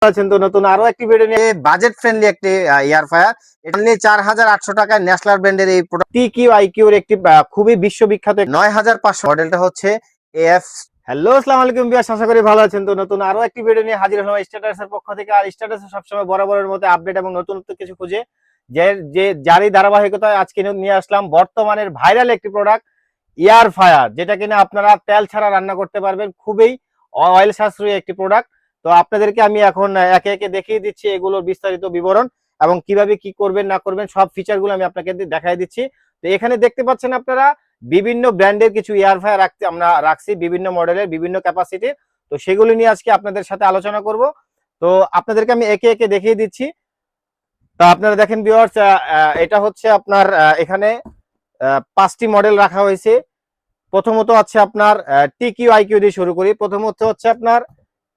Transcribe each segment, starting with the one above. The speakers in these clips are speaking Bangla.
আছেন তো নতুন আরো একটি ভিডিও নিয়ে বাজেট ফ্রেন্ডলি একটি এয়ার ফায়ার। এটা নিয়ে 4,800 টাকায় ন্যাশনাল ব্র্যান্ডের এই প্রোডাক্ট TQIQ এর একটি খুবই বিশ্ববিখ্যাত 9,500 মডেলটা হচ্ছে AF। হ্যালো আসসালামু আলাইকুম ভিউয়ার্স, আশা করি ভালো আছেন। তো নতুন আরো একটি ভিডিও নিয়ে হাজির হলাম স্ট্যাটাসের পক্ষ থেকে। আর স্ট্যাটাসে সবসময় বরাবরের মতো আপডেট এবং নতুনত্ব কিছু খুঁজে যারই ধারাবাহিকতায় আজকে নিয়ে আসলাম বর্তমানের ভাইরাল একটি প্রোডাক্ট এয়ার ফায়ার, যেটা কিনা আপনারা তেল ছাড়া রান্না করতে পারবেন। খুবই অয়েল সাশ্রয়ী একটি প্রোডাক্ট। তো আপনাদেরকে আমি এখন একে একে দেখিয়ে দিচ্ছি এগুলোর বিস্তারিত বিবরণ এবং কিভাবে কি করবেন না করবেন সব ফিচারগুলো আমি আপনাকে দেখাই দিচ্ছি। তো এখানে দেখতে পাচ্ছেন আপনারা বিভিন্ন ব্র্যান্ডের কিছু এয়ার ফায়ার আমরা রাখছি, বিভিন্ন মডেলের বিভিন্ন ক্যাপাসিটির। তো সেগুলো নিয়ে আজকে আপনাদের সাথে আলোচনা করব। তো আপনাদেরকে আমি একে একে দেখিয়ে দিচ্ছি। তো আপনারা দেখেন ভিউয়ার্স, এটা হচ্ছে আপনার এখানে 5টি মডেল রাখা হয়েছে। প্রথমত আছে আপনার TQIQ দিয়ে শুরু করি। প্রথমত হচ্ছে আপনার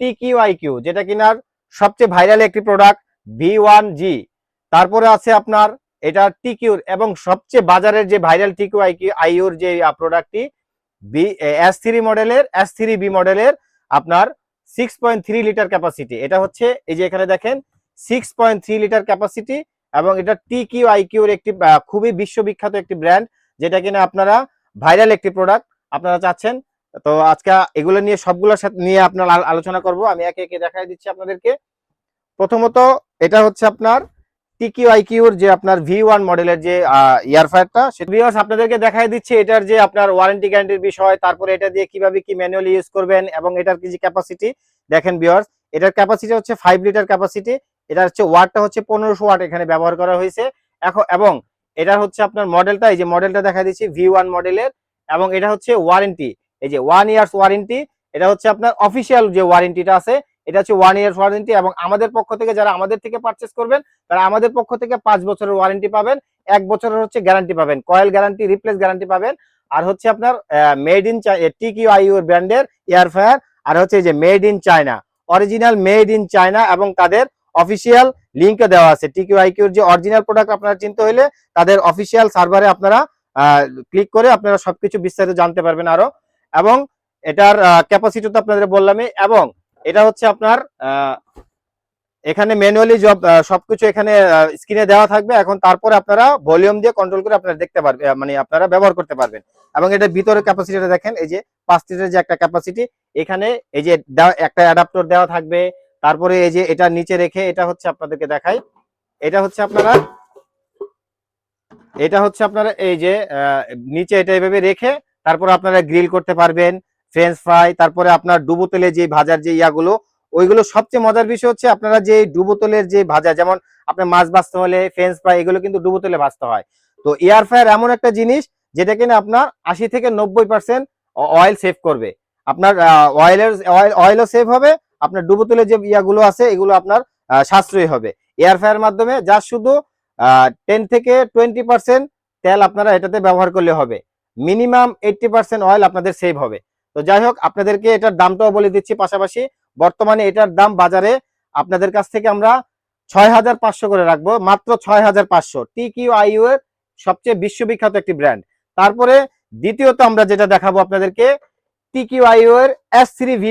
TQIQ, যেটা কিনার সবচেয়ে ভাইরাল একটি প্রোডাক্ট V1G। তারপরে আছে আপনার এটা TQর এবং সবচেয়ে বাজারের যে ভাইরাল TQIQর যে প্রোডাক্টটি S3 মডেলের S3B মডেলের আপনার 6.3 লিটার ক্যাপাসিটি। এটা হচ্ছে এই যে এখানে দেখেন 6.3 লিটার ক্যাপাসিটি এবং এটা TQIQর একটি খুবই বিশ্ববিখ্যাত একটি ব্র্যান্ড, যেটা কিনা আপনারা ভাইরাল একটি প্রোডাক্ট আপনারা চাচ্ছেন। তো আজকে এগুলো নিয়ে সবগুলোর সাথে নিয়ে আপনার আলোচনা করব। আমি একে একে দেখাই দিচ্ছি আপনাদেরকে। প্রথমত এটা হচ্ছে আপনার TQIQর যে আপনার V1 মডেলের যে এয়ার ফায়ারটা, সেটা ভিউয়ার্স আপনাদেরকে দেখাই দিচ্ছি এটার যে আপনার ওয়ারেন্টি গ্যারান্টির বিষয়, তারপরে এটা দিয়ে কিভাবে কি ম্যানুয়ালি ইউজ করবেন এবং এটার কি যে ক্যাপাসিটি দেখেন ভিউয়ার্স, এটার ক্যাপাসিটি হচ্ছে 5 লিটার ক্যাপাসিটি। এটা হচ্ছে ওয়াটটা হচ্ছে 1500 ওয়াট এখানে ব্যবহার করা হয়েছে। এখন এবং এটা হচ্ছে আপনার মডেলটা, এই যে মডেলটা দেখা দিচ্ছি V1 মডেলের, এবং এটা হচ্ছে ওয়ারেন্টি, এই যে 1 ইয়ার্স ওয়ারেন্টি। এটা হচ্ছে আপনার অফিসিয়াল যে ওয়ারেন্টিটা আছে, এটা হচ্ছে 1 ইয়ার্স ওয়ারেন্টি। এবং আমাদের পক্ষ থেকে যারা আমাদের থেকে পারচেস করবেন তারা আমাদের পক্ষ থেকে 5 বছরের ওয়ারেন্টি পাবেন, 1 বছরের হচ্ছে গ্যারান্টি পাবেন, কয়েল গ্যারান্টি, রিপ্লেস গ্যারান্টি পাবেন। আর হচ্ছে আপনার মেড ইন TQIU ব্র্যান্ডের এয়ার ফায়ার, আর হচ্ছে এই যে made in China, original made in China, এবং তাদের অফিসিয়াল লিংকে দেওয়া আছে। TQIQর যে অরিজিনাল প্রোডাক্ট আপনারা চিনতে হলে তাদের অফিসিয়াল সার্ভারে আপনারা ক্লিক করে আপনারা সবকিছু বিস্তারিত জানতে পারবেন আরো। এবং এটার ক্যাপাসিটি তো আপনাদের বললামই। এবং এটা হচ্ছে আপনার এখানে ম্যানুয়ালি সবকিছু এখানে স্ক্রিনে দেওয়া থাকবে। এখন তারপরে আপনারা ভলিউম দিয়ে কন্ট্রোল করে আপনারা দেখতে পারবেন, মানে আপনারা ব্যবহার করতে পারবেন। এবং এটা ভিতরে ক্যাপাসিটিটা দেখেন, এই যে 5 লিটারের যে একটা ক্যাপাসিটি, এখানে এই যে একটা অ্যাডাপ্টার দেওয়া থাকবে। তারপরে এই যে এটা নিচে রেখে এটা হচ্ছে আপনাদেরকে দেখাই, এটা হচ্ছে আপনারা এই যে নিচে এটা এইভাবে রেখে তারপর আপনারা গ্রিল করতে পারবেন, ফ্রেঞ্চ ফ্রাই, তারপরে আপনার ডুবো তেলে যে ভাজার যে ইয়াগুলো, ওইগুলো। সবচেয়ে মজার বিষয় হচ্ছে আপনারা যে ডুবো তেলের যে ভাজা, যেমন আপনার মাছ ভাজতে হলে ফ্রেঞ্চ ফ্রাই, এগুলো কিন্তু ডুবো তেলে ভাজতে হয়। তো এয়ার ফ্রায়ার এমন একটা জিনিস যেটা কিনা আপনার 80 থেকে 90% অয়েল সেভ করবে। আপনার অয়েলও সেভ হবে, আপনার ডুবো তেলের যে ইয়াগুলো আছে এগুলো আপনার সাশ্রয়ী হবে এয়ার ফ্রায়ার মাধ্যমে। যা শুধু 10 থেকে 20% তেল আপনারা এটাতে ব্যবহার করলে হবে, মিনিমাম 80% অয়েল আপনাদের সেভ হবে। তো যাই হোক, আপনাদেরকে এটার দামটাও বলে দিচ্ছি পাশাপাশি। বর্তমানে এটার দাম বাজারে আপনাদের কাছ থেকে আমরা 6,500 করে রাখবো, মাত্র 6,500। TQIU এর সবচেয়ে বিশ্ববিখ্যাত একটি ব্র্যান্ড। তারপরে দ্বিতীয়ত আমরা যেটা দেখাবো আপনাদেরকে, TQIU এর S3V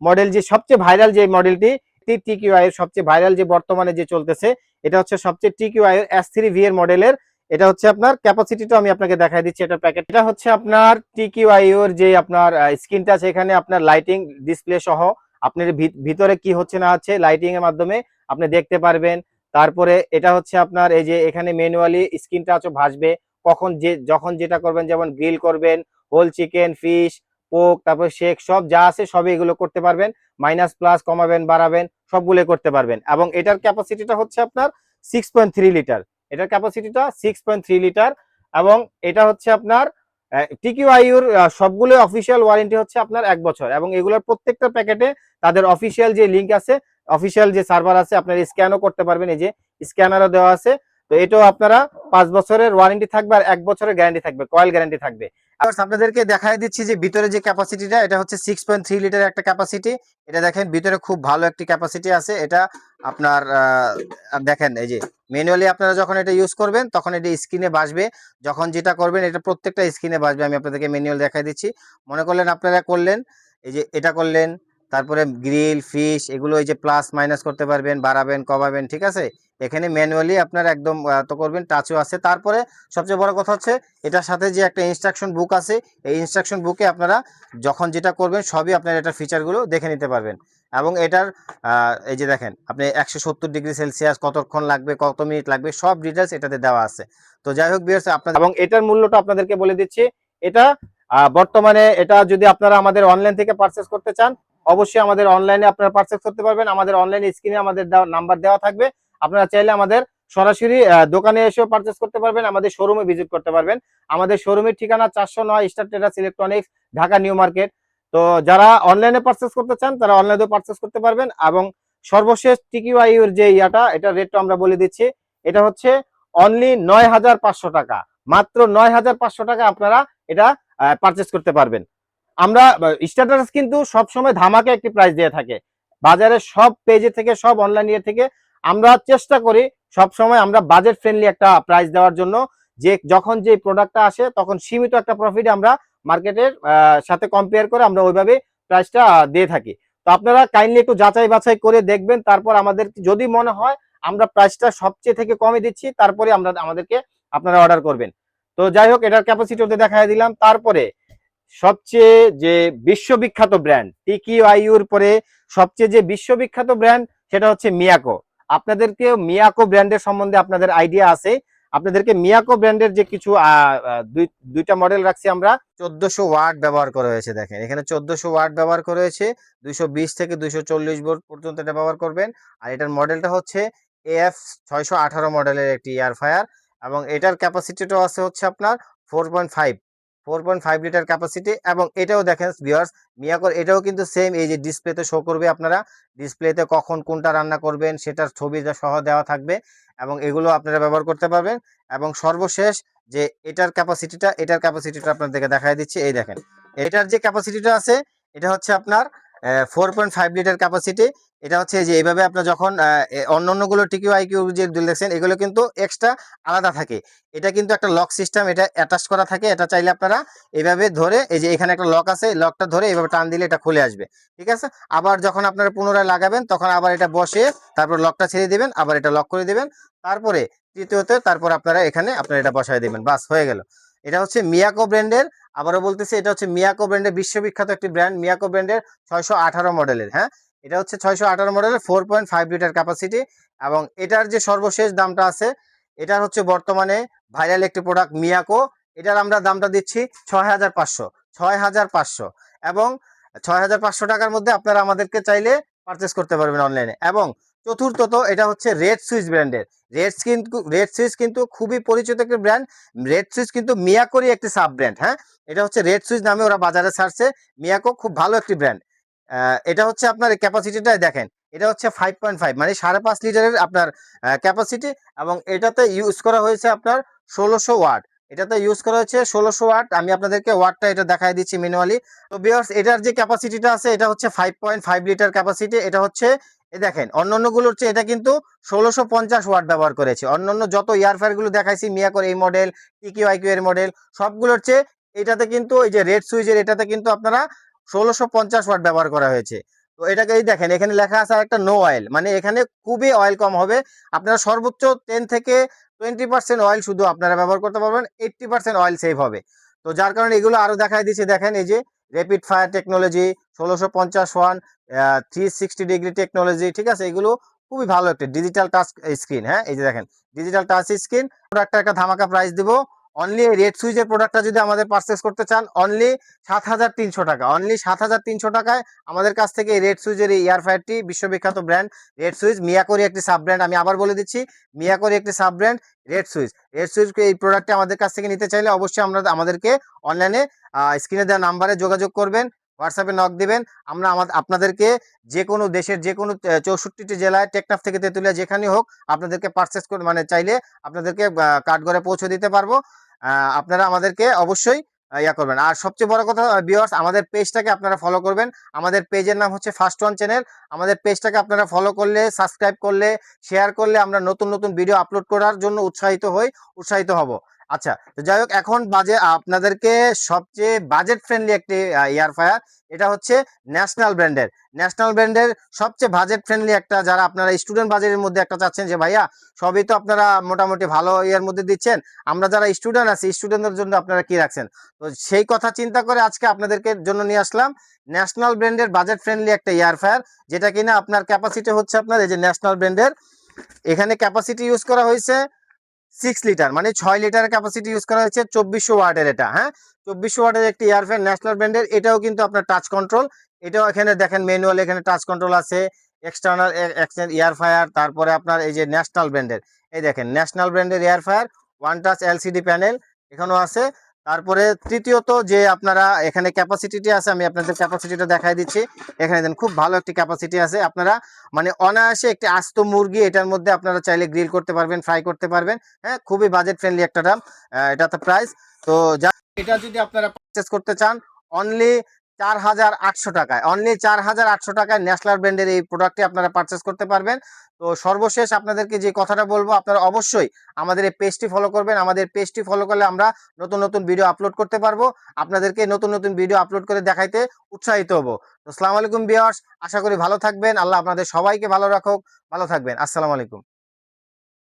মডেল, যে সবচেয়ে ভাইরাল যে মডেলটি, TQIU এর সবচেয়ে ভাইরাল যে বর্তমানে যে চলতেছে, এটা হচ্ছে সবচেয়ে TQIU S3V এর মডেলের। এটা হচ্ছে আপনার ক্যাপাসিটিটা আমি আপনাকে দেখাই দিচ্ছি। এটা প্যাকেট, এটা হচ্ছে আপনার TQIU এর যে আপনার স্ক্রিনটা আছে, এখানে আপনার লাইটিং ডিসপ্লে সহ আপনার ভিতরে কি হচ্ছে না হচ্ছে লাইটিং এর মাধ্যমে আপনি দেখতে পারবেন। তারপরে এটা হচ্ছে আপনার এই যে এখানে ম্যানুয়ালি স্ক্রিনটা আছে ভাসবে, যখন যেটা করবেন, যেমন গ্রিল করবেন, হোল চিকেন, ফিশ, পোক, তারপর শেক, সব যা আছে সবই এগুলো করতে পারবেন। মাইনাস প্লাস কমাবেন বাড়াবেন সবগুলো করতে পারবেন। এবং এটার ক্যাপাসিটিটা হচ্ছে আপনার 6.3 লিটার, এটার ক্যাপাসিটিটা 6.3 লিটার। এবং এটা হচ্ছে আপনার TQIUর সবগুলো অফিসিয়াল ওয়ারেন্টি হচ্ছে আপনার 1 বছর। এবং এগুলোর প্রত্যেকটা প্যাকেটে তাদের অফিসিয়াল যে লিঙ্ক আছে, অফিসিয়াল যে সার্ভার আছে, আপনারা স্ক্যানও করতে পারবেন, এই যে স্ক্যানারও দেওয়া আছে। তো এটাও আপনারা 5 বছরের ওয়ারেন্টি থাকবে আর 1 বছরের গ্যারান্টি থাকবে, কয়েল গ্যারান্টি থাকবে। আপনাদেরকে দেখাই দিচ্ছি যে ভিতরে যে ক্যাপাসিটিটা, এটা হচ্ছে 6.3 লিটার একটা ক্যাপাসিটি। এটা দেখেন ভিতরে খুব ভালো একটি ক্যাপাসিটি আছে। এটা আপনার দেখেন এই যে ম্যানুয়ালি আপনারা যখন এটা ইউজ করবেন তখন এটা স্ক্রিনে ভাসবে, যখন যেটা করবেন এটা প্রত্যেকটা স্ক্রিনে ভাসবে। আমি আপনাদেরকে ম্যানুয়াল দেখাই দিচ্ছি। মনে করলেন আপনারা করলেন, এই যে এটা করলেন, তারপরে গ্রিল ফিশ এগুলো এই যে প্লাস মাইনাস করতে পারবেন, বাড়াবেন কমাবেন, ঠিক আছে। এখানে ম্যানুয়ালি আপনার একদম তো করবেন, টাচও আছে। তারপরে সবচেয়ে বড় কথা হচ্ছে এটার সাথে যে একটা ইনস্ট্রাকশন বুক আছে, এই ইনস্ট্রাকশন বুকে আপনারা যখন যেটা করবেন সবই আপনার এটার ফিচারগুলো দেখে নিতে পারবেন। এবং এটার এই যে দেখেন আপনি 170°C কতক্ষণ লাগবে, কত মিনিট লাগবে, সব ডিটেলস এটাতে দেওয়া আছে। তো যাই হোক ভিউয়ার্স, আপনাদের এবং এটার মূল্যটা আপনাদেরকে বলে দিচ্ছি। এটা বর্তমানে এটা যদি আপনারা আমাদের অনলাইন থেকে পারচেস করতে চান, অবশ্যই আমাদের অনলাইনে আপনারা পারচেস করতে পারবেন। আমাদের অনলাইন স্ক্রিনে আমাদের নাম্বার দেওয়া থাকবে, আপনারা চাইলে আমাদের সরাসরি দোকানে এসেও পারচেস করতে পারবেন, আমাদের শোরুমে ভিজিট করতে পারবেন। আমাদের শোরুমের ঠিকানা 409 star traders electronics, Dhaka new market. তো যারা অনলাইনে পারচেস করতে চান তারা অনলাইনেও পারচেস করতে পারবেন। এবং সর্বশেষ টিকিউআই এর যে ইয়াটা, এটা রেটটা আমরা বলে দিচ্ছি। এটা হচ্ছে অনলি 9,500 টাকা, মাত্র 9,500 টাকা আপনারা এটা পারচেস করতে পারবেন। আমরা স্ট্যাটাস কিন্তু সব সময় ধামাকে একটি প্রাইস দিয়ে থাকে, বাজারে সব পেজে থেকে সব অনলাইন ইয়ে থেকে আমরা চেষ্টা করি সব সময় আমরা বাজেট ফ্রেন্ডলি একটা প্রাইস দেওয়ার জন্য, যে যখন যে প্রোডাক্টটা আসে তখন সীমিত একটা প্রফিট আমরা মার্কেটের সাথে কম্পেয়ার করে আমরা ওইভাবে প্রাইসটা দিয়ে থাকি। তো আপনারা কাইন্ডলি একটু যাচাই বাছাই করে দেখবেন, তারপর আমাদের যদি মনে হয় আমরা প্রাইসটা সবচেয়ে থেকে কমে দিচ্ছি, তারপরে আমরা আমাদেরকে আপনারা অর্ডার করবেন। তো যাই হোক, এটার ক্যাপাসিটি ওদের দেখাই দিলাম। তারপরে সবচেয়ে যে বিশ্ববিখ্যাত ব্র্যান্ড টিকিউআইউর পরে সবচেয়ে যে বিশ্ববিখ্যাত ব্র্যান্ড সেটা হচ্ছে মিয়াকো। আপনাদেরকে মিয়াকো ব্র্যান্ডের সম্বন্ধে আপনাদের আইডিয়া আছে, আপনাদেরকে মিয়াকো ব্র্যান্ডের যে কিছু দুইটা মডেল রাখছি আমরা। 1400 ওয়াট ব্যবহার করা হয়েছে, দেখেন এখানে 1400 ওয়াট ব্যবহার করা হয়েছে, 220 থেকে 240 ভোল্ট পর্যন্ত এটা ব্যবহার করবেন। আর এটার মডেলটা হচ্ছে AF 618 মডেলের একটি এয়ার ফায়ার। এবং এটার ক্যাপাসিটিটাও আছে হচ্ছে আপনার 4.5 লিটার ক্যাপাসিটি। এবং এটাও দেখেন ভিউয়ার্স, মিয়াকোর এটাও কিন্তু সেম, এই যে ডিসপ্লেতে শো করবে, আপনারা ডিসপ্লেতে কখন কোনটা রান্না করবেন সেটার ছবি সহ দেওয়া থাকবে, এবং এগুলো আপনারা ব্যবহার করতে পারবেন। এবং সর্বশেষ যে এটার ক্যাপাসিটিটা আপনাদেরকে দেখাই দিচ্ছি। এই দেখেন এটার যে ক্যাপাসিটিটা আছে, এটা হচ্ছে আপনার 4.5 লিটার ক্যাপাসিটি। এটা হচ্ছে যে এইভাবে আপনার যখন অন্যান্যগুলো টিকিউআইকিউ যে দেখছেন এগুলো কিন্তু এক্সট্রা আলাদা থাকে, এটা কিন্তু একটা লক সিস্টেম, এটা অ্যাটাচ করা থাকে। এটা চাইলে আপনারা এইভাবে ধরে, এই যে এখানে একটা লক আছে, লকটা ধরে এইভাবে টান দিলে এটা খুলে আসবে, ঠিক আছে। আবার যখন আপনারা পুনরায় লাগাবেন তখন আবার এটা বসে তারপর লকটা ছেড়ে দিবেন, আবার এটা লক করে দিবেন, তারপরে তৃতীয়তে তারপর আপনারা এখানে আপনারা এটা বসায় দিবেন, বাস হয়ে গেল। এটা হচ্ছে মিয়াকো ব্র্যান্ডের, আবারও বলতেছি এটা হচ্ছে মিয়াকো ব্র্যান্ডের বিশ্ববিখ্যাত একটি ব্র্যান্ড, মিয়াকো ব্র্যান্ডের 618 মডেলের। হ্যাঁ, এটা হচ্ছে 618 মডেলের 4.5 লিটার ক্যাপাসিটি। এবং এটার যে সর্বশেষ দামটা আছে, এটার হচ্ছে বর্তমানে ভাইরাল একটি প্রোডাক্ট মিয়াকো, এটার আমরা দামটা দিচ্ছি 6,500 এবং 6,500 টাকার মধ্যে আপনারা আমাদেরকে চাইলে পারচেস করতে পারবেন অনলাইনে। এবং চতুর্থত এটা হচ্ছে রেড সুইচ ব্র্যান্ডের। রেড সুইচ কিন্তু খুবই পরিচিত একটি ব্র্যান্ড। রেড সুইচ কিন্তু মিয়াকোরই একটি সাব ব্র্যান্ড। হ্যাঁ, এটা হচ্ছে রেড সুইচ নামে ওরা বাজারে ছাড়ছে। মিয়াকো খুব ভালো একটি ব্র্যান্ড। এটা হচ্ছে আপনার ক্যাপাসিটিটা দেখেন, এটা হচ্ছে 5.5 মানে 5.5 লিটারের আপনার ক্যাপাসিটি। এবং এটাতে ইউজ করা হয়েছে আপনার 1600 ওয়াট। এটাতে ইউজ করা হয়েছে 1600 ওয়াট। আমি আপনাদেরকে ওয়াটটা এটা দেখাই দিচ্ছি ম্যানুয়ালি। তো ভিউয়ার্স, এটার যে ক্যাপাসিটিটা আছে এটা হচ্ছে 5.5 লিটার ক্যাপাসিটি। এটা হচ্ছে দেখেন অন্যান্যগুলোর চেয়ে এটা কিন্তু 1650 ওয়াট ব্যবহার করেছে। অন্যান্য যত ইয়ারফায়ার গুলো দেখাইছি মিয়াকোর এই মডেল, টিকিউআইকিউ এর মডেল, সবগুলোর চেয়ে এটাতে কিন্তু এই যে রেড সুইচের এটাতে কিন্তু আপনারা 1650 ওয়াট ব্যবহার করা হয়েছে। তো এটাকে এই দেখেন এখানে লেখা আছে একটা নো অয়েল, মানে এখানে খুবই অয়েল কম হবে। আপনারা সর্বোচ্চ 10 থেকে 20% অয়েল শুধু আপনারা ব্যবহার করতে পারবেন, 80% অয়েল সেভ হবে। তো যার কারণে এগুলো আরো দেখাই দিচ্ছি, দেখেন এই যে rapid fire technology, 1650 one, 360 degree technology, ঠিক আছে। এগুলো খুবই ভালো একটা ডিজিটাল টাচ স্ক্রিন। হ্যাঁ, এই যে দেখেন ডিজিটাল টাচ স্ক্রিন। প্রোডাক্টটা একটা ধামাকা প্রাইস দিব। অনলি রেড সুইচের প্রোডাক্টটা যদি আমাদের পারচেস করতে চান অনলি 7,300 টাকা, অনলি 7,300 টাকায় আমাদের কাছ থেকে রেড সুইচের এই এয়ার ফায়ারটি, বিশ্ববিখ্যাত ব্র্যান্ড রেড সুইচ, মিয়াকোরই একটি সাব ব্র্যান্ড। আমি আবার বলে দিচ্ছি, মিয়াকোরই একটি sub brand red switch. Red switch এই প্রোডাক্টটি আমাদের কাছ থেকে নিতে চাইলে অবশ্যই আমাদেরকে অনলাইনে স্ক্রিনে দেওয়া নাম্বারে যোগাযোগ করবেন, হোয়াটসঅ্যাপে নক দিবেন। আমরা আপনাদেরকে যে কোনো দেশের যে কোনো 64টি জেলায়, টেকনাফ থেকে তেঁতুলিয়া যেখানে হোক আপনাদেরকে পারচেস করে মানে চাইলে আপনাদেরকে কাঠগড়ায় পৌঁছে দিতে পারবো। আপনারা আমাদেরকে অবশ্যই ইয়া করবেন। আর সবচেয়ে বড় কথা ভিউয়ার্স, আমাদের পেজটাকে আপনারা ফলো করবেন। আমাদের পেজের নাম হচ্ছে ফার্স্ট ওয়ান চ্যানেল। আমাদের পেজটাকে আপনারা ফলো করলে, সাবস্ক্রাইব করলে, শেয়ার করলে আমরা নতুন নতুন ভিডিও আপলোড করার জন্য উৎসাহিত হব। আচ্ছা, তো যাই হোক, এখন বাজে আপনাদেরকে সবচেয়ে বাজেট ফ্রেন্ডলি একটি এয়ার ফায়ার, এটা হচ্ছে ন্যাশনাল ব্র্যান্ডের। ন্যাশনাল ব্র্যান্ডের সবচেয়ে বাজেট ফ্রেন্ডলি একটা, যারা আপনারা স্টুডেন্ট বাজেটের মধ্যে একটা চাচ্ছেন যে ভাইয়া সবই তো আপনারা মোটামুটি ভালো ইয়ার মধ্যে দিচ্ছেন, আমরা যারা স্টুডেন্ট আছি স্টুডেন্টদের জন্য আপনারা কি রাখছেন, তো সেই কথা চিন্তা করে আজকে আপনাদেরকে জন্য নিয়ে আসলাম ন্যাশনাল ব্র্যান্ডের বাজেট ফ্রেন্ডলি একটা এয়ার ফায়ার, যেটা কিনা আপনার ক্যাপাসিটি হচ্ছে আপনার এই যে ন্যাশনাল ব্র্যান্ডের, এখানে ক্যাপাসিটি ইউজ করা হয়েছে 6 লিটার, মানে 6 লিটারের ক্যাপাসিটি ইউজ করা হয়েছে, 2400 ওয়াটের এটা। হ্যাঁ, 2400 ওয়াটের একটি এয়ার ফ্যান ন্যাশনাল ব্র্যান্ডের, এটাও কিন্তু আপনার টাচ কন্ট্রোল। এটাও এখানে দেখেন ম্যানুয়াল, এখানে টাচ কন্ট্রোল আছে, এক্সটার্নাল এক্সটেন্ড এয়ার ফায়ার, তারপরে আপনার এই যে ন্যাশনাল ব্র্যান্ডের, এই দেখেন ন্যাশনাল ব্র্যান্ডের air fire, one touch LCD panel এখানেও আছে। তারপরে তৃতীয়ত যে আপনারা এখানে ক্যাপাসিটিটি আছে, আমি আপনাদের ক্যাপাসিটিটা দেখাই দিচ্ছি। এখানে দেন খুব ভালো একটি ক্যাপাসিটি আছে, আপনারা মানে অনায়াসে একটি আস্ত মুরগি এটার মধ্যে আপনারা চাইলে গ্রিল করতে পারবেন, ফ্রাই করতে পারবেন। হ্যাঁ, খুবই বাজেট ফ্রেন্ডলি একটা দাম, এটা তো প্রাইস। তো এটা যদি আপনারা পারচেস করতে চান অনলি 4800 টাকায়, অনলি 4800 টাকায় ন্যাশনাল ব্র্যান্ডের এই প্রোডাক্টটি আপনারা পারচেস করতে পারবেন। তো সর্বশেষ আপনাদেরকে যে কথাটা বলবো, আপনারা অবশ্যই আমাদের এই পেজটি ফলো করবেন। আমাদের পেজটি ফলো করলে আমরা নতুন নতুন ভিডিও আপলোড করতে পারবো, আপনাদেরকে নতুন নতুন ভিডিও আপলোড করে দেখাইতে উৎসাহিত হবো। তো আসসালামু আলাইকুম ভিউয়ার্স, আশা করি ভালো থাকবেন, আল্লাহ আপনাদের সবাইকে ভালো রাখুক, ভালো থাকবেন, আসসালামু আলাইকুম।